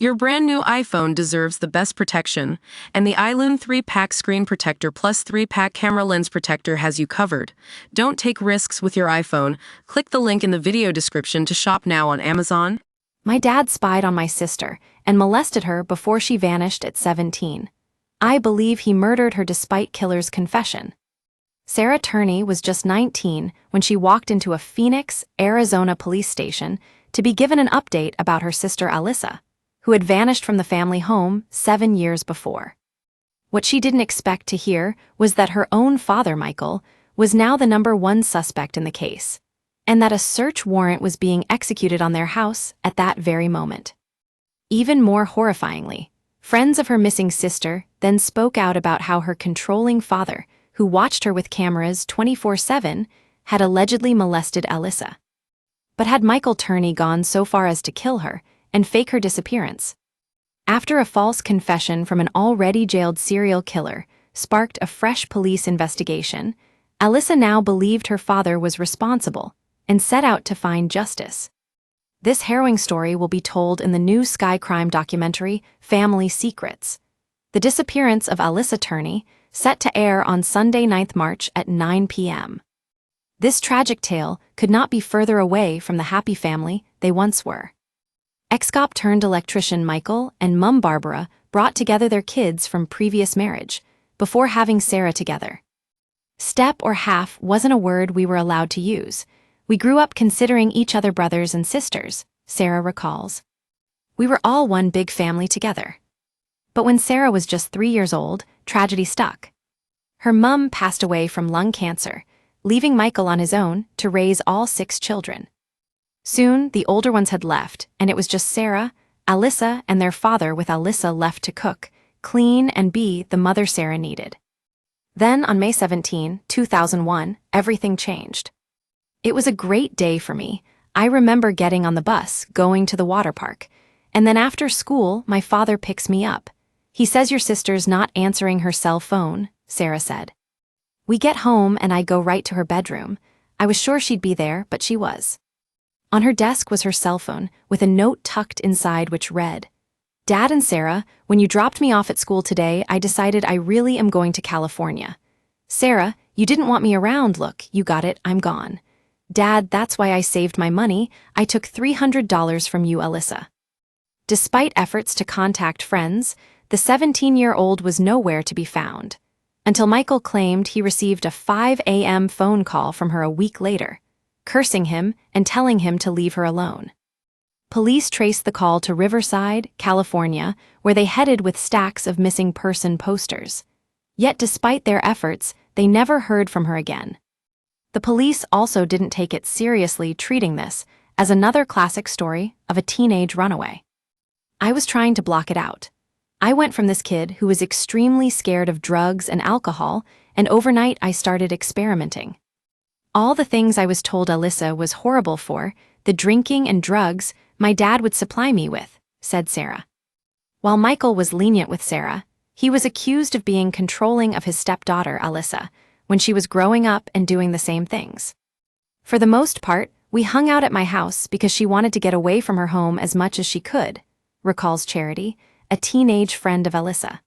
Your brand new iPhone deserves the best protection, and the iLune 3-pack screen protector plus 3-pack camera lens protector has you covered. Don't take risks with your iPhone. Click the link in the video description to shop now on Amazon. My dad spied on my sister and molested her before she vanished at 17. I believe he murdered her despite killer's confession. Sarah Turney was just 19 when she walked into a Phoenix, Arizona police station to be given an update about her sister Alyssa, who had vanished from the family home 7 years before. What she didn't expect to hear was that her own father, Michael, was now the #1 suspect in the case, and that a search warrant was being executed on their house at that very moment. Even more horrifyingly, friends of her missing sister then spoke out about how her controlling father, who watched her with cameras 24/7, had allegedly molested Alyssa. But had Michael Turney gone so far as to kill her and fake her disappearance? After a false confession from an already jailed serial killer sparked a fresh police investigation, Alyssa now believed her father was responsible and set out to find justice. This harrowing story will be told in the new Sky Crime documentary, Family Secrets. The disappearance of Alyssa Turney, set to air on Sunday, 9th March at 9 p.m. This tragic tale could not be further away from the happy family they once were. Ex-cop turned electrician Michael and mum Barbara brought together their kids from previous marriage, before having Sarah together. Step or half wasn't a word we were allowed to use. We grew up considering each other brothers and sisters, Sarah recalls. We were all one big family together. But when Sarah was just 3 years old, tragedy struck. Her mum passed away from lung cancer, leaving Michael on his own to raise all 6 children. Soon, the older ones had left, and it was just Sarah, Alyssa, and their father, with Alyssa left to cook, clean, and be the mother Sarah needed. Then, on May 17, 2001, everything changed. It was a great day for me. I remember getting on the bus, going to the water park, and then after school, my father picks me up. He says your sister's not answering her cell phone, Sarah said. We get home and I go right to her bedroom. I was sure she'd be there, but she was. On her desk was her cell phone, with a note tucked inside which read, "Dad and Sarah, when you dropped me off at school today, I decided I really am going to California. Sarah, you didn't want me around, look, you got it, I'm gone. Dad, that's why I saved my money, I took $300 from you, Alyssa." Despite efforts to contact friends, the 17-year-old was nowhere to be found, until Michael claimed he received a 5 a.m. phone call from her a week later, cursing him and telling him to leave her alone. Police traced the call to Riverside, California, where they headed with stacks of missing person posters. Yet despite their efforts, they never heard from her again. The police also didn't take it seriously, treating this as another classic story of a teenage runaway. I was trying to block it out. I went from this kid who was extremely scared of drugs and alcohol, and overnight I started experimenting. All the things I was told Alyssa was horrible for, the drinking and drugs, my dad would supply me with, said Sarah. While Michael was lenient with Sarah, he was accused of being controlling of his stepdaughter, Alyssa, when she was growing up and doing the same things. For the most part, we hung out at my house because she wanted to get away from her home as much as she could, recalls Charity, a teenage friend of Alyssa.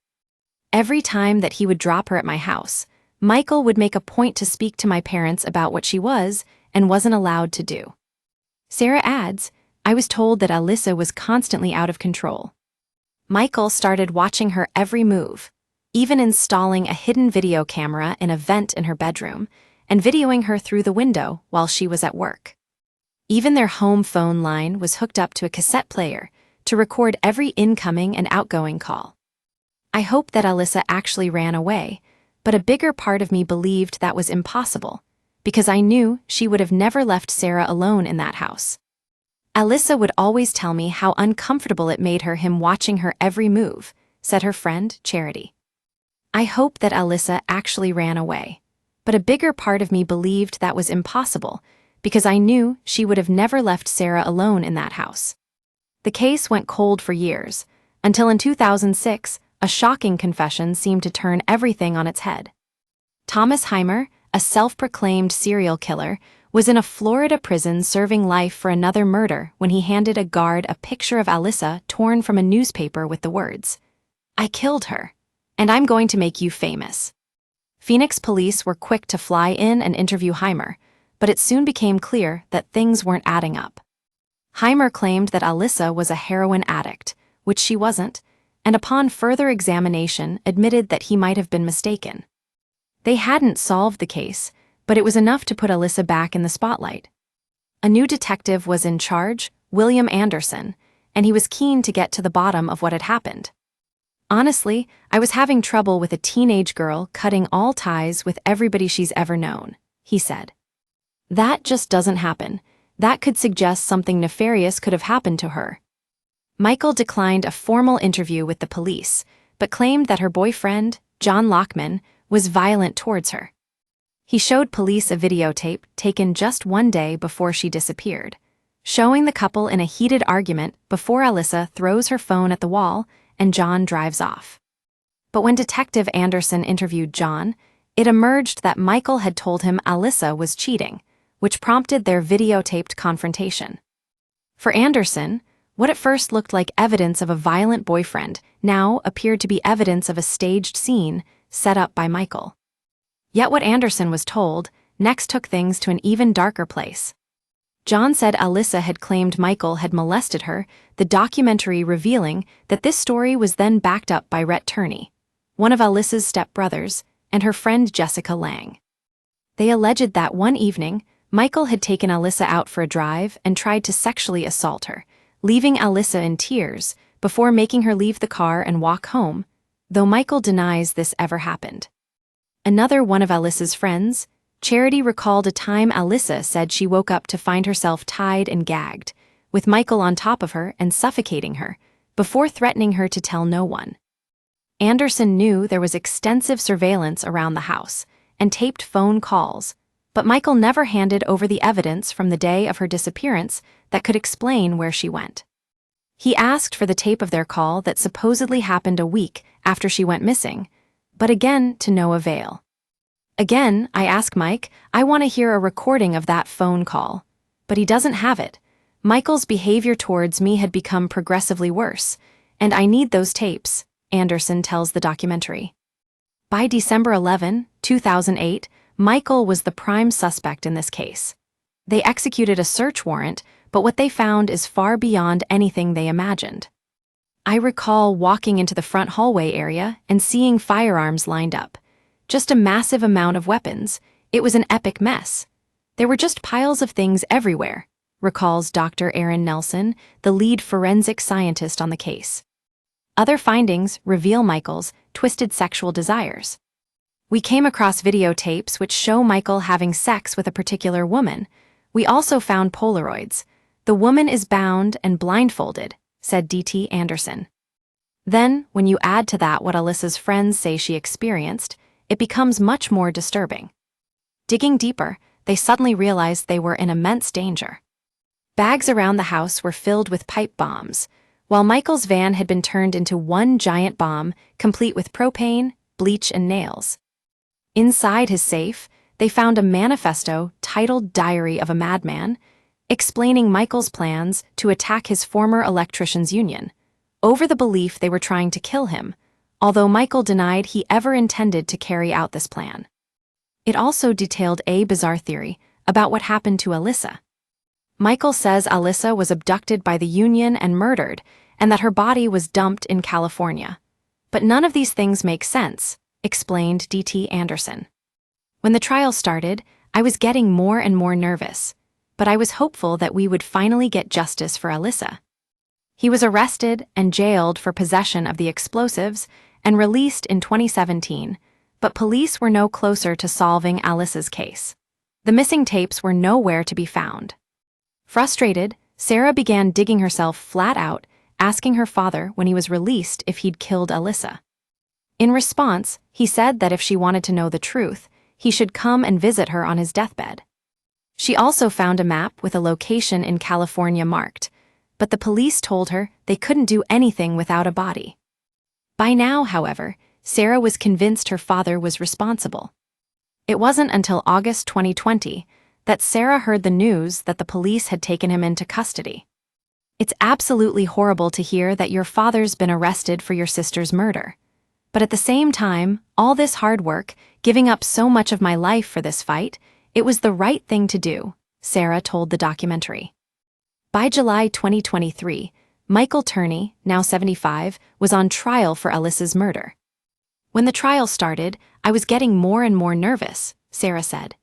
Every time that he would drop her at my house, Michael would make a point to speak to my parents about what she was and wasn't allowed to do. Sarah adds, I was told that Alyssa was constantly out of control. Michael started watching her every move, even installing a hidden video camera in a vent in her bedroom and videoing her through the window while she was at work. Even their home phone line was hooked up to a cassette player to record every incoming and outgoing call. I hoped that Alyssa actually ran away, but a bigger part of me believed that was impossible, because I knew she would have never left Sarah alone in that house. Alyssa would always tell me how uncomfortable it made her him watching her every move, said her friend, Charity. I hoped that Alyssa actually ran away, but a bigger part of me believed that was impossible, because I knew she would have never left Sarah alone in that house. The case went cold for years, until in 2006, a shocking confession seemed to turn everything on its head. Thomas Heimer, a self-proclaimed serial killer, was in a Florida prison serving life for another murder when he handed a guard a picture of Alyssa torn from a newspaper with the words, "I killed her, and I'm going to make you famous." Phoenix police were quick to fly in and interview Heimer, but it soon became clear that things weren't adding up. Heimer claimed that Alyssa was a heroin addict, which she wasn't, and upon further examination admitted that he might have been mistaken. They hadn't solved the case, but it was enough to put Alyssa back in the spotlight. A new detective was in charge, William Anderson, and he was keen to get to the bottom of what had happened. "Honestly, I was having trouble with a teenage girl cutting all ties with everybody she's ever known," he said. "That just doesn't happen. That could suggest something nefarious could have happened to her." Michael declined a formal interview with the police, but claimed that her boyfriend, John Lockman, was violent towards her. He showed police a videotape taken just one day before she disappeared, showing the couple in a heated argument before Alyssa throws her phone at the wall and John drives off. But when Detective Anderson interviewed John, it emerged that Michael had told him Alyssa was cheating, which prompted their videotaped confrontation. For Anderson, what at first looked like evidence of a violent boyfriend now appeared to be evidence of a staged scene set up by Michael. Yet what Anderson was told next took things to an even darker place. John said Alyssa had claimed Michael had molested her, the documentary revealing that this story was then backed up by Rhett Turney, one of Alyssa's stepbrothers, and her friend Jessica Lang. They alleged that one evening, Michael had taken Alyssa out for a drive and tried to sexually assault her, leaving Alyssa in tears before making her leave the car and walk home, though Michael denies this ever happened. Another one of Alyssa's friends, Charity, recalled a time Alyssa said she woke up to find herself tied and gagged, with Michael on top of her and suffocating her, before threatening her to tell no one. Anderson knew there was extensive surveillance around the house and taped phone calls, but Michael never handed over the evidence from the day of her disappearance that could explain where she went. He asked for the tape of their call that supposedly happened a week after she went missing, but again to no avail. "Again, I ask Mike, I want to hear a recording of that phone call, but he doesn't have it. Michael's behavior towards me had become progressively worse, and I need those tapes," Anderson tells the documentary. By December 11, 2008, Michael was the prime suspect in this case. They executed a search warrant, but what they found is far beyond anything they imagined. "I recall walking into the front hallway area and seeing firearms lined up. Just a massive amount of weapons. It was an epic mess. There were just piles of things everywhere," recalls Dr. Aaron Nelson, the lead forensic scientist on the case. Other findings reveal Michael's twisted sexual desires. "We came across videotapes which show Michael having sex with a particular woman. We also found Polaroids. The woman is bound and blindfolded," said D.T. Anderson. Then, when you add to that what Alyssa's friends say she experienced, it becomes much more disturbing. Digging deeper, they suddenly realized they were in immense danger. Bags around the house were filled with pipe bombs, while Michael's van had been turned into one giant bomb, complete with propane, bleach, and nails. Inside his safe, they found a manifesto titled Diary of a Madman, explaining Michael's plans to attack his former electricians' union, over the belief they were trying to kill him, although Michael denied he ever intended to carry out this plan. It also detailed a bizarre theory about what happened to Alyssa. Michael says Alyssa was abducted by the union and murdered, and that her body was dumped in California. But none of these things make sense, explained D.T. Anderson. "When the trial started, I was getting more and more nervous, but I was hopeful that we would finally get justice for Alyssa." He was arrested and jailed for possession of the explosives and released in 2017, but police were no closer to solving Alyssa's case. The missing tapes were nowhere to be found. Frustrated, Sarah began digging herself flat out, asking her father when he was released if he'd killed Alyssa. In response, he said that if she wanted to know the truth, he should come and visit her on his deathbed. She also found a map with a location in California marked, but the police told her they couldn't do anything without a body. By now, however, Sarah was convinced her father was responsible. It wasn't until August 2020 that Sarah heard the news that the police had taken him into custody. It's absolutely horrible to hear that your father's been arrested for your sister's murder. But at the same time, all this hard work, giving up so much of my life for this fight, it was the right thing to do, Sarah told the documentary. By July 2023, Michael Turney, now 75, was on trial for Alyssa's murder. When the trial started, I was getting more and more nervous, Sarah said.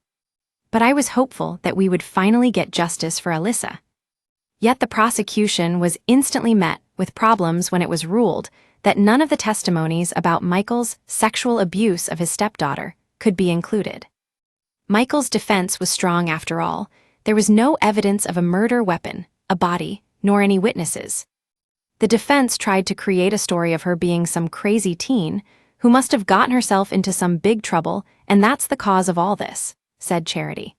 But I was hopeful that we would finally get justice for Alyssa. Yet the prosecution was instantly met with problems when it was ruled that none of the testimonies about Michael's sexual abuse of his stepdaughter could be included. Michael's defense was strong after all. There was no evidence of a murder weapon, a body, nor any witnesses. The defense tried to create a story of her being some crazy teen who must have gotten herself into some big trouble, and that's the cause of all this, said Charity.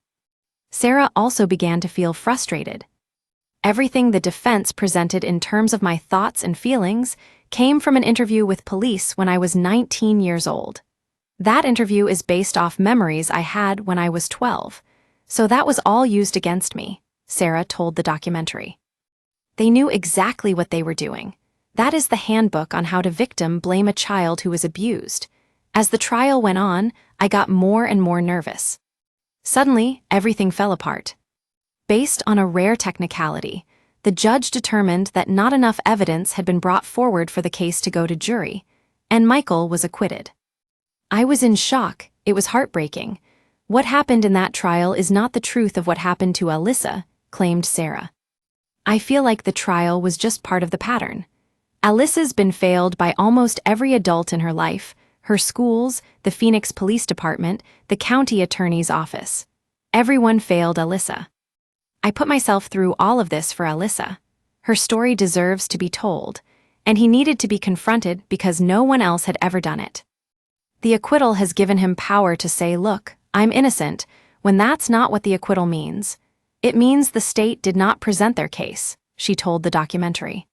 Sarah also began to feel frustrated. Everything the defense presented in terms of my thoughts and feelings came from an interview with police when I was 19 years old. That interview is based off memories I had when I was 12, so that was all used against me, Sarah told the documentary. They knew exactly what they were doing. That is the handbook on how to victim blame a child who was abused. As the trial went on, I got more and more nervous. Suddenly, everything fell apart. Based on a rare technicality, the judge determined that not enough evidence had been brought forward for the case to go to jury, and Michael was acquitted. I was in shock. It was heartbreaking. What happened in that trial is not the truth of what happened to Alyssa, claimed Sarah. I feel like the trial was just part of the pattern. Alyssa's been failed by almost every adult in her life, her schools, the Phoenix Police Department, the county attorney's office. Everyone failed Alyssa. I put myself through all of this for Alyssa. Her story deserves to be told, and he needed to be confronted because no one else had ever done it. The acquittal has given him power to say, "Look, I'm innocent," when that's not what the acquittal means. It means the state did not present their case, she told the documentary.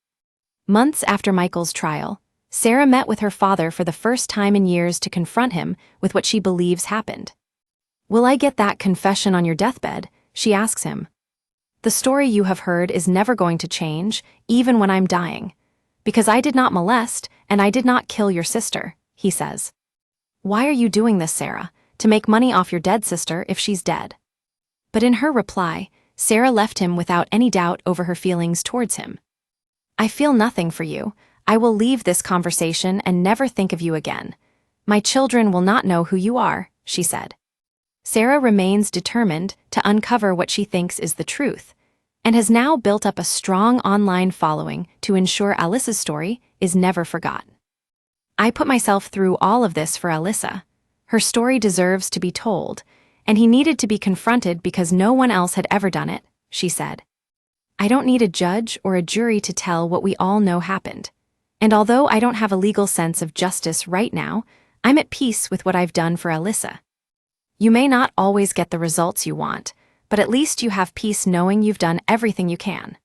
Months after Michael's trial, Sarah met with her father for the first time in years to confront him with what she believes happened. "Will I get that confession on your deathbed?" she asks him. "The story you have heard is never going to change, even when I'm dying. Because I did not molest, and I did not kill your sister," he says. "Why are you doing this, Sarah? To make money off your dead sister if she's dead?" But in her reply, Sarah left him without any doubt over her feelings towards him. "I feel nothing for you. I will leave this conversation and never think of you again. My children will not know who you are," she said. Sarah remains determined to uncover what she thinks is the truth, and has now built up a strong online following to ensure Alyssa's story is never forgotten. "I put myself through all of this for Alyssa. Her story deserves to be told, and he needed to be confronted because no one else had ever done it," she said. "I don't need a judge or a jury to tell what we all know happened. And although I don't have a legal sense of justice right now, I'm at peace with what I've done for Alyssa. You may not always get the results you want, but at least you have peace knowing you've done everything you can."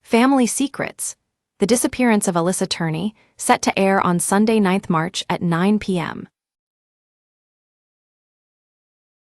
Family Secrets: The Disappearance of Alyssa Turney, set to air on Sunday, 9th March at 9 p.m.